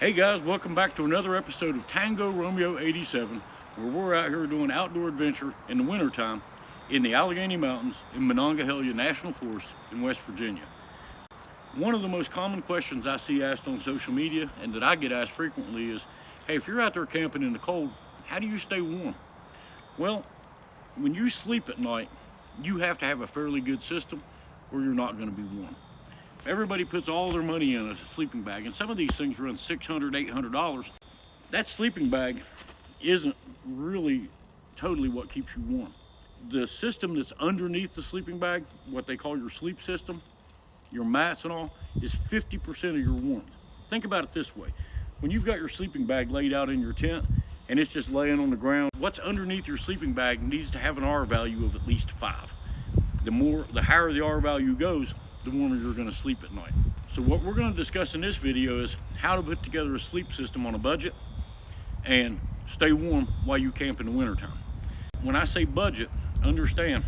Hey guys, welcome back to another episode of Tango Romeo 87, where we're out here doing outdoor adventure in the wintertime in the Allegheny Mountains in Monongahela National Forest in West Virginia. One of the most common questions I see asked on social media and that I get asked frequently is, hey, if you're out there camping in the cold, how do you stay warm? Well, when you sleep at night, you have to have a fairly good system or you're not going to be warm. Everybody puts all their money in a sleeping bag, and some of these things run $600, $800. That sleeping bag isn't really totally what keeps you warm. The system that's underneath the sleeping bag, what they call your sleep system, your mats and all, is 50% of your warmth. Think about it this way. When you've got your sleeping bag laid out in your tent and it's just laying on the ground, what's underneath your sleeping bag needs to have an R value of at least 5. The higher the R value goes, the warmer you're going to sleep at night. So what we're going to discuss in this video is how to put together a sleep system on a budget and stay warm while you camp in the wintertime. When I say budget, understand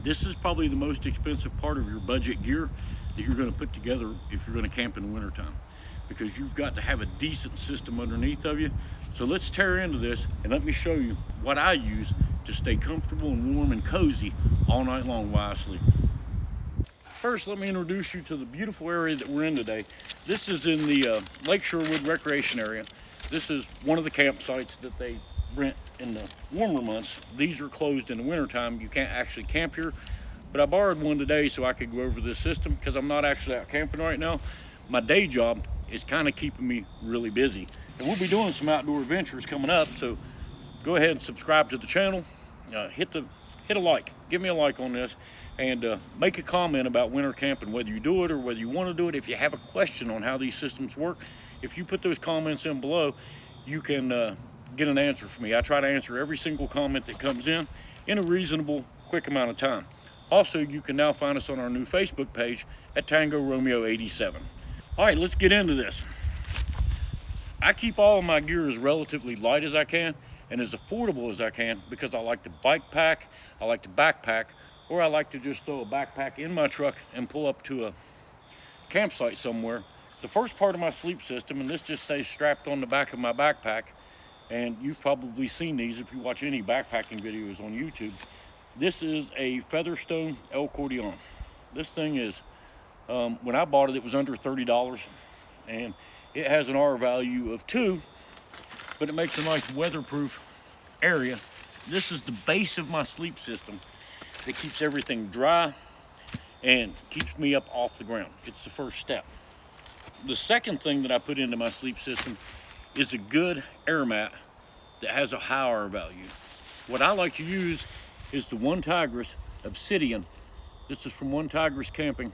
this is probably the most expensive part of your budget gear that you're going to put together if you're going to camp in the wintertime, because you've got to have a decent system underneath of you. So let's tear into this and let me show you what I use to stay comfortable and warm and cozy all night long while I sleep. First, let me introduce you to the beautiful area that we're in today. This is in the Lake Sherwood Recreation Area. This is one of the campsites that they rent in the warmer months. These are closed in the wintertime. You can't actually camp here, but I borrowed one today so I could go over this system because I'm not actually out camping right now. My day job is kind of keeping me really busy. And we'll be doing some outdoor adventures coming up, so go ahead and subscribe to the channel. Hit a like. Give me a like on this. And make a comment about winter camping, whether you do it or whether you want to do it. If you have a question on how these systems work, if you put those comments in below, you can get an answer from me. I try to answer every single comment that comes in a reasonable, quick amount of time. Also, you can now find us on our new Facebook page at Tango Romeo 87. All right, let's get into this. I keep all of my gear as relatively light as I can and as affordable as I can because I like to bike pack, I like to backpack, or I like to just throw a backpack in my truck and pull up to a campsite somewhere. The first part of my sleep system, and this just stays strapped on the back of my backpack, and you've probably seen these if you watch any backpacking videos on YouTube. This is a Featherstone El Cordion. This thing is, when I bought it, it was under $30, and it has an R value of 2, but it makes a nice weatherproof area. This is the base of my sleep system. It keeps everything dry and keeps me up off the ground. It's the first step. The second thing that I put into my sleep system is a good air mat that has a high R value. What I like to use is the OneTigris Obsidian. This is from OneTigris Camping.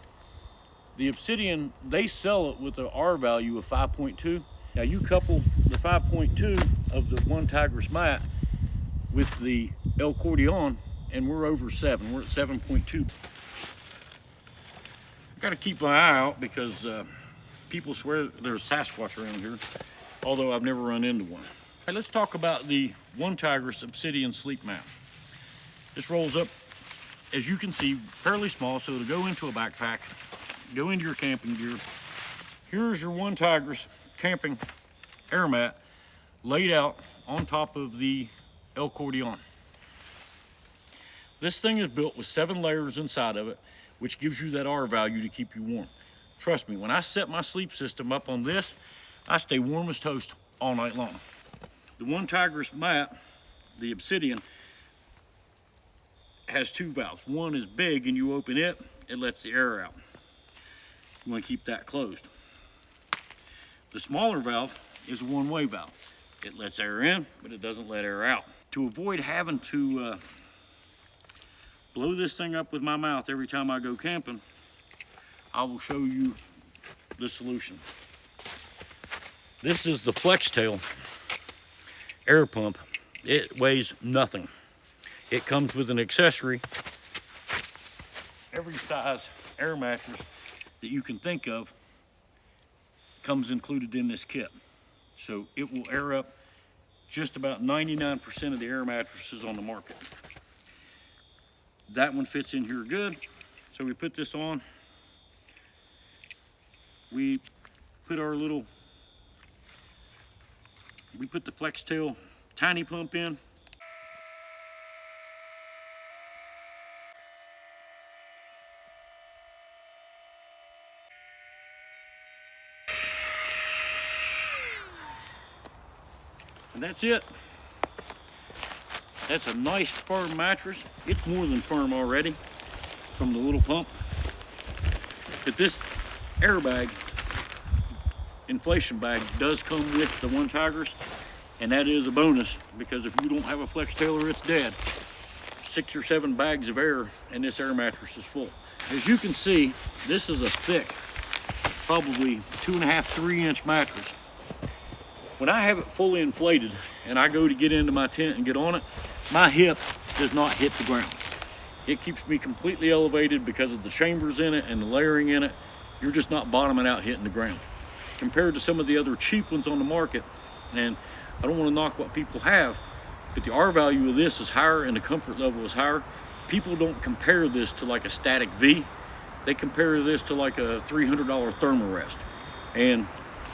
The Obsidian, they sell it with an R value of 5.2. Now you couple the 5.2 of the OneTigris mat with the El Cordion, and we're over 7. We're at 7.2. I gotta keep my eye out because people swear there's Sasquatch around here, although I've never run into one. All right, let's talk about the OneTigris Obsidian sleep mat. This rolls up, as you can see, fairly small, so to go into a backpack, go into your camping gear. Here's your OneTigris camping air mat laid out on top of the El Cordion. This thing is built with 7 layers inside of it, which gives you that R value to keep you warm. Trust me, when I set my sleep system up on this, I stay warm as toast all night long. The OneTigris mat, the Obsidian, has 2 valves. One is big and you open it, it lets the air out. You want to keep that closed. The smaller valve is a one-way valve. It lets air in, but it doesn't let air out. To avoid having to blow this thing up with my mouth every time I go camping, I will show you the solution. This is the Flex Tail air pump. It weighs nothing. It comes with an accessory. Every size air mattress that you can think of comes included in this kit. So it will air up just about 99% of the air mattresses on the market. That one fits in here good. So we put this on. We put our little We put the Flex Tail tiny pump in. And that's it. That's a nice firm mattress. It's more than firm already from the little pump. But this airbag, inflation bag, does come with the OneTigris, and that is a bonus, because if you don't have a Flex Tailer, it's dead. 6 or 7 bags of air and this air mattress is full. As you can see, this is a thick, probably 2.5, 3 inch mattress. When I have it fully inflated and I go to get into my tent and get on it, my hip does not hit the ground. It keeps me completely elevated because of the chambers in it and the layering in it. You're just not bottoming out hitting the ground. Compared to some of the other cheap ones on the market, and I don't want to knock what people have, but the R value of this is higher and the comfort level is higher. People don't compare this to like a static V. They compare this to like a $300 Thermarest. And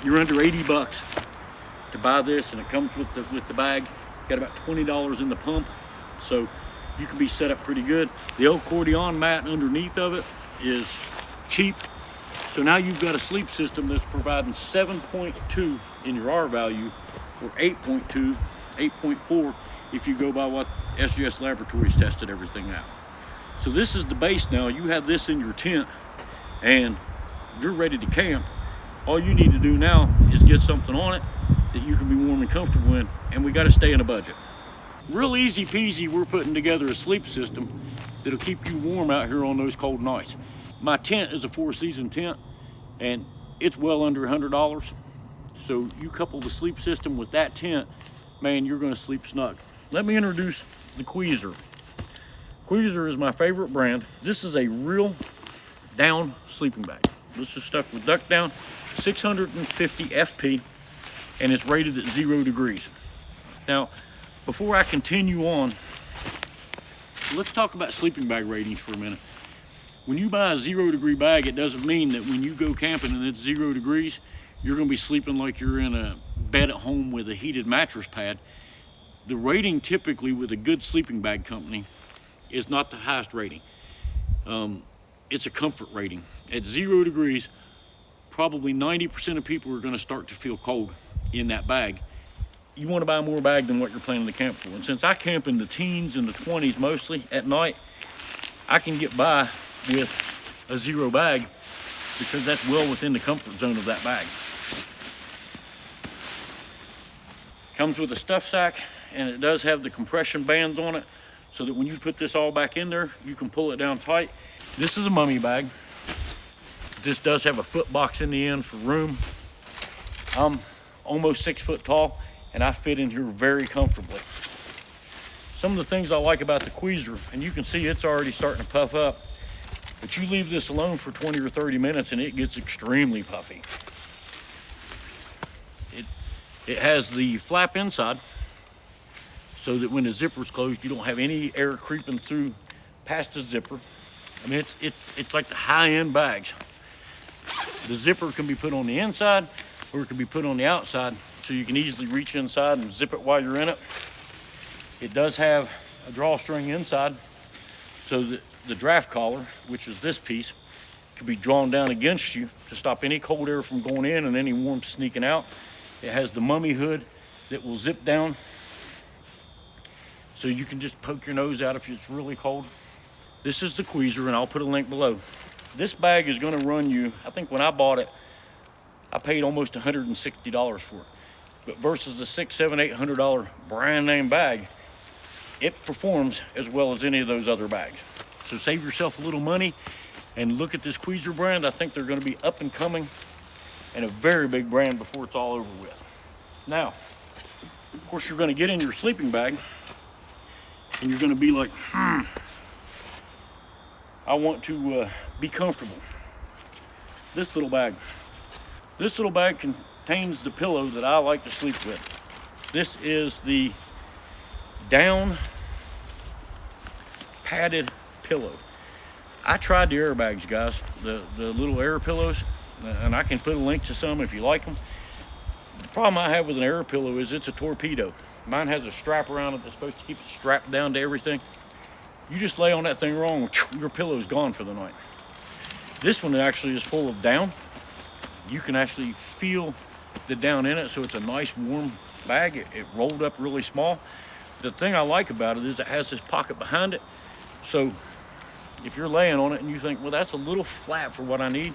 you're under 80 bucks to buy this, and it comes with the bag. Got about $20 in the pump, so you can be set up pretty good. The accordion mat underneath of it is cheap. So now you've got a sleep system that's providing 7.2 in your R value, or 8.2, 8.4 if you go by what SGS Laboratories tested everything out. So this is the base now. You have this in your tent and you're ready to camp. All you need to do now is get something on it that you can be warm and comfortable in, and we got to stay in a budget. Real easy peasy, we're putting together a sleep system that'll keep you warm out here on those cold nights. My tent is a 4-season tent, and it's well under $100. So you couple the sleep system with that tent, man, you're gonna sleep snug. Let me introduce the Qezer. Qezer is my favorite brand. This is a real down sleeping bag. This is stuck with duck down, 650 FP, and it's rated at 0 degrees. Now, before I continue on, let's talk about sleeping bag ratings for a minute. When you buy a 0 degree bag, it doesn't mean that when you go camping and it's 0 degrees, you're gonna be sleeping like you're in a bed at home with a heated mattress pad. The rating typically with a good sleeping bag company is not the highest rating. It's a comfort rating. At 0 degrees, probably 90% of people are gonna start to feel cold in that bag. You wanna buy more bag than what you're planning to camp for. And since I camp in the teens and the 20s mostly at night, I can get by with a 0 bag because that's well within the comfort zone of that bag. Comes with a stuff sack, and it does have the compression bands on it so that when you put this all back in there, you can pull it down tight. This is a mummy bag. This does have a foot box in the end for room. I'm almost 6 foot tall, and I fit in here very comfortably. Some of the things I like about the Qezer, and you can see it's already starting to puff up, but you leave this alone for 20 or 30 minutes and it gets extremely puffy. It has the flap inside so that when the zipper's closed, you don't have any air creeping through past the zipper. I mean, it's like the high-end bags. The zipper can be put on the inside or it can be put on the outside, so you can easily reach inside and zip it while you're in it. It does have a drawstring inside so that the draft collar, which is this piece, can be drawn down against you to stop any cold air from going in and any warmth sneaking out. It has the mummy hood that will zip down so you can just poke your nose out if it's really cold. This is the Qezer, and I'll put a link below. This bag is gonna run you, I think when I bought it, I paid almost $160 for it. But versus the $600, $700, $800 brand name bag, it performs as well as any of those other bags. So save yourself a little money and look at this Qezer brand. I think they're gonna be up and coming and a very big brand before it's all over with. Now, of course, you're gonna get in your sleeping bag and you're gonna be like, I want to be comfortable. This little bag contains the pillow that I like to sleep with. This is the down padded pillow. I tried the air bags, guys, the little air pillows, and I can put a link to some if you like them. Problem I have with an air pillow is it's a torpedo. Mine has a strap around it that's supposed to keep it strapped down to everything. You just lay on that thing wrong, your pillow's gone for the night. This one actually is full of down. You can actually feel the down in it, so it's a nice warm bag. It rolled up really small. The thing I like about it is it has this pocket behind it, so if you're laying on it and you think, well, that's a little flat for what I need,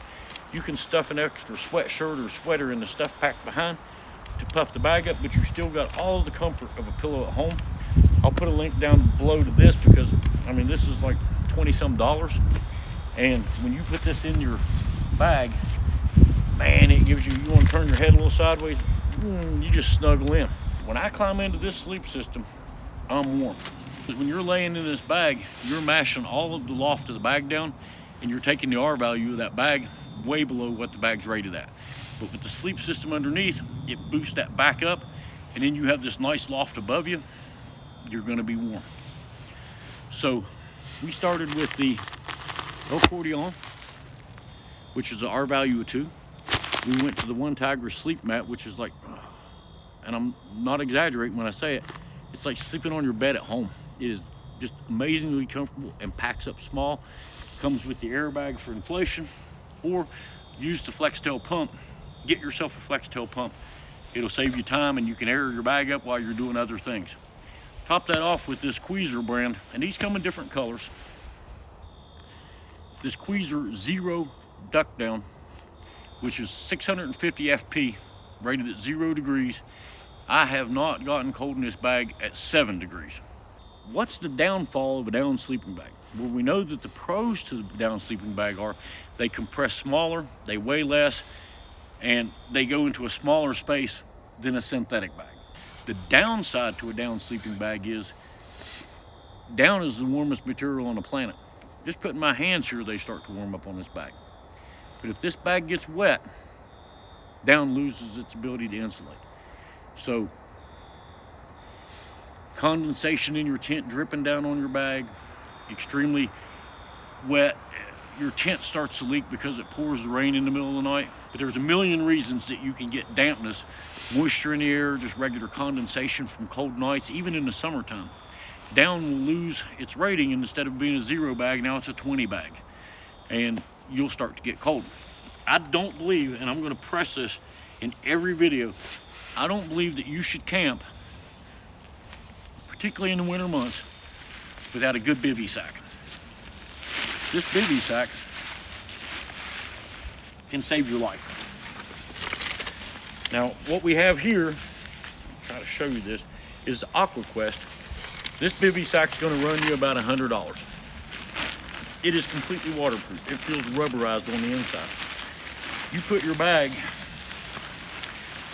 you can stuff an extra sweatshirt or sweater in the stuff pack behind to puff the bag up, but you still got all the comfort of a pillow at home. I'll put a link down below to this because, I mean, this is like $20-some. And when you put this in your bag, man, it gives you, you want to turn your head a little sideways, you just snuggle in. When I climb into this sleep system, I'm warm. Because when you're laying in this bag, you're mashing all of the loft of the bag down, and you're taking the R value of that bag way below what the bag's rated at. But with the sleep system underneath, it boosts that back up, and then you have this nice loft above you. You're gonna be warm. So we started with the L40 which is an R value of 2. We went to the OneTigris sleep mat, which is like, and I'm not exaggerating when I say it, it's like sleeping on your bed at home. It is just amazingly comfortable and packs up small. Comes with the airbag for inflation, or use the FlexTail pump. Get yourself a FlexTail pump. It'll save you time and you can air your bag up while you're doing other things. Top that off with this Qezer brand, and these come in different colors. This Qezer Zero Duck Down, which is 650 FP, rated at 0 degrees. I have not gotten cold in this bag at 7 degrees. What's the downfall of a down sleeping bag? Well, we know that the pros to the down sleeping bag are they compress smaller, they weigh less, and they go into a smaller space than a synthetic bag. The downside to a down sleeping bag is down is the warmest material on the planet. Just putting my hands here, they start to warm up on this bag. But if this bag gets wet, down loses its ability to insulate. So condensation in your tent dripping down on your bag, extremely wet, your tent starts to leak because it pours the rain in the middle of the night. But there's a million reasons that you can get dampness, moisture in the air, just regular condensation from cold nights, even in the summertime. Down will lose its rating, and instead of being a 0 bag, now it's a 20 bag. And you'll start to get cold. I don't believe, and I'm gonna press this in every video, I don't believe that you should camp, particularly in the winter months, without a good bivy sack. This bivy sack can save your life. Now, what we have here, I'll try to show you this, is the AquaQuest. This bivy sack's gonna run you about $100. It is completely waterproof. It feels rubberized on the inside. You put your bag,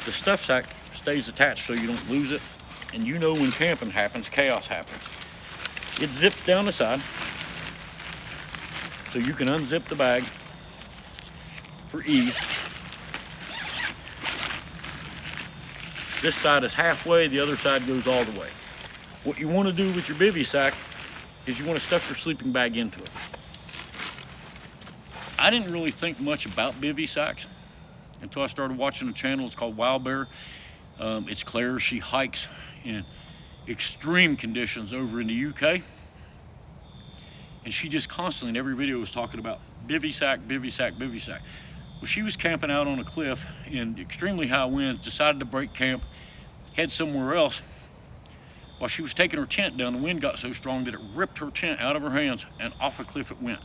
the stuff sack stays attached so you don't lose it. And you know when camping happens, chaos happens. It zips down the side, so you can unzip the bag for ease. This side is halfway, the other side goes all the way. What you want to do with your bivy sack is you want to stuff your sleeping bag into it. I didn't really think much about bivy sacks until I started watching a channel. It's called Wild Bear. It's Claire. She hikes in extreme conditions over in the UK. And she just constantly in every video was talking about bivy sack, bivy sack, bivy sack. Well, she was camping out on a cliff in extremely high winds, decided to break camp, head somewhere else. While she was taking her tent down, the wind got so strong that it ripped her tent out of her hands and off a cliff it went.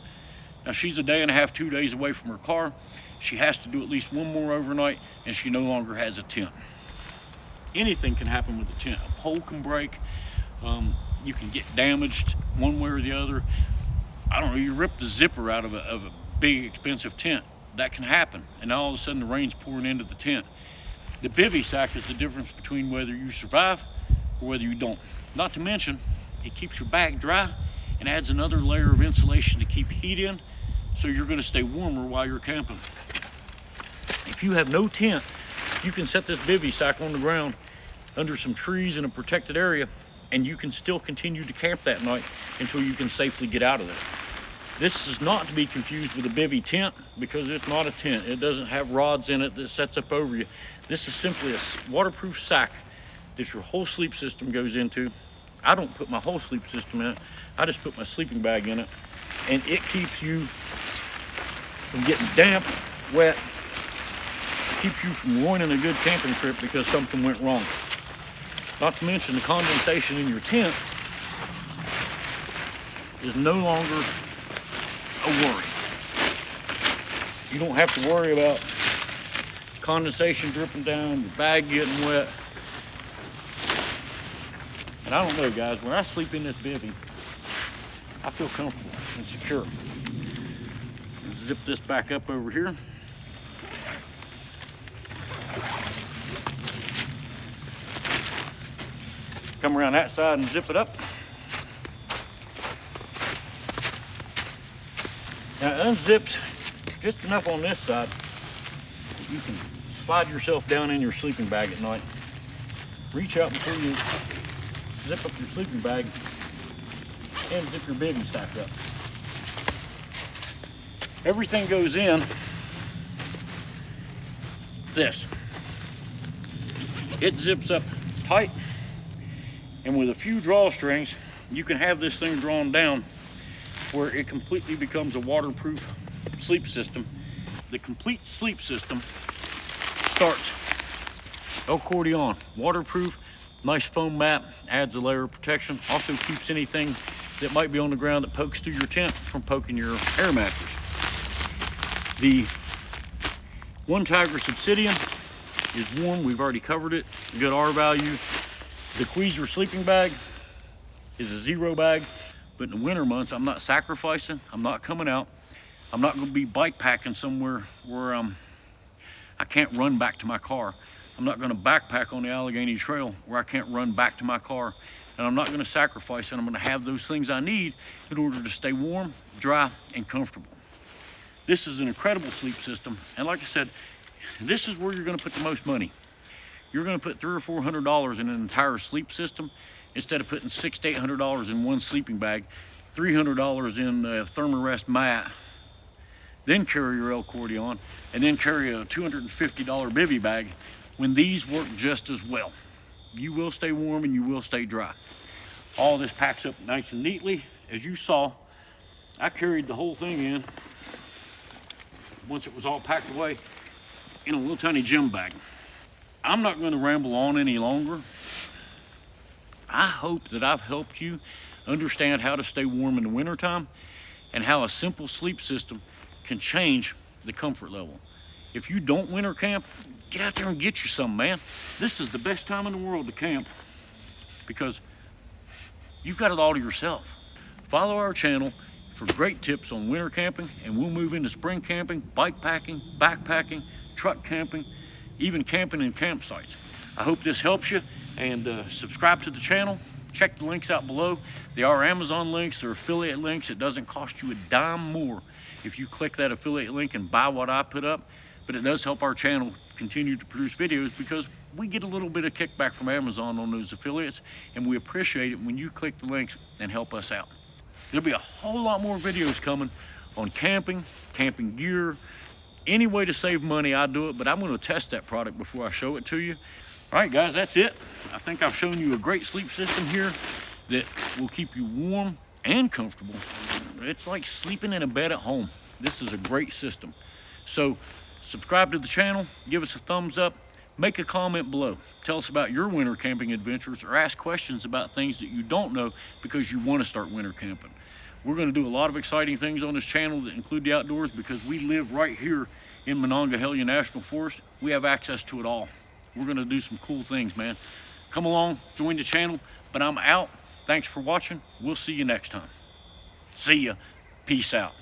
Now she's a day and a half, 2 days away from her car. She has to do at least one more overnight, and she no longer has a tent. Anything can happen with a tent. A pole can break. You can get damaged one way or the other. I don't know, you rip the zipper out of a big expensive tent. That can happen, and now all of a sudden the rain's pouring into the tent. The bivy sack is the difference between whether you survive or whether you don't. Not to mention, it keeps your bag dry and adds another layer of insulation to keep heat in, so you're gonna stay warmer while you're camping. If you have no tent, you can set this bivy sack on the ground under some trees in a protected area, and you can still continue to camp that night until you can safely get out of there. This is not to be confused with a bivy tent, because it's not a tent. It doesn't have rods in it that sets up over you. This is simply a waterproof sack that your whole sleep system goes into. I don't put my whole sleep system in it. I just put my sleeping bag in it, and it keeps you from getting damp, wet. It keeps you from ruining a good camping trip because something went wrong. Not to mention the condensation in your tent is no longer a worry. You don't have to worry about condensation dripping down, your bag getting wet. And I don't know, guys, when I sleep in this bivy, I feel comfortable and secure. Zip this back up over here. Come around that side and zip it up. Now it unzips just enough on this side that you can slide yourself down in your sleeping bag at night. Reach out before you zip up your sleeping bag and zip your bivy sack up. Everything goes in this. It zips up tight, and with a few drawstrings, you can have this thing drawn down where it completely becomes a waterproof sleep system. The complete sleep system starts accordion, waterproof, nice foam mat, adds a layer of protection, also keeps anything that might be on the ground that pokes through your tent from poking your air mattress. The OneTigris Obsidian is warm, we've already covered it, good R value. The Qezer sleeping bag is a 0 bag, but in the winter months, I'm not sacrificing, I'm not coming out. I'm not gonna be bike packing somewhere where I can't run back to my car. I'm not gonna backpack on the Allegheny Trail where I can't run back to my car. And I'm not gonna sacrifice, and I'm gonna have those things I need in order to stay warm, dry, and comfortable. This is an incredible sleep system, and like I said, this is where you're gonna put the most money. You're gonna put $300 or $400 in an entire sleep system instead of putting $600 to $800 in one sleeping bag, $300 in a Thermarest mat, then carry your accordion, and then carry a $250 bivy bag, when these work just as well. You will stay warm and you will stay dry. All this packs up nice and neatly. As you saw, I carried the whole thing in, once it was all packed away, in a little tiny gym bag. I'm not going to ramble on any longer. I hope that I've helped you understand how to stay warm in the wintertime and how a simple sleep system can change the comfort level. If you don't winter camp, get out there and get you some, man. This is the best time in the world to camp because you've got it all to yourself. Follow our channel for great tips on winter camping, and we'll move into spring camping, bike packing, backpacking, truck camping, even camping in campsites. I hope this helps you, and subscribe to the channel. Check the links out below. They are Amazon links, they're affiliate links. It doesn't cost you a dime more if you click that affiliate link and buy what I put up, but it does help our channel continue to produce videos because we get a little bit of kickback from Amazon on those affiliates, and we appreciate it when you click the links and help us out. There'll be a whole lot more videos coming on camping, camping gear, any way to save money, I do it, but I'm going to test that product before I show it to you. All right, guys, that's it. I think I've shown you a great sleep system here that will keep you warm and comfortable. It's like sleeping in a bed at home. This is a great system. So subscribe to the channel, give us a thumbs up, make a comment below. Tell us about your winter camping adventures, or ask questions about things that you don't know because you want to start winter camping. We're going to do a lot of exciting things on this channel that include the outdoors because we live right here in Monongahela National Forest. We have access to it all. We're going to do some cool things, man. Come along, join the channel, but I'm out. Thanks for watching. We'll see you next time. See ya. Peace out.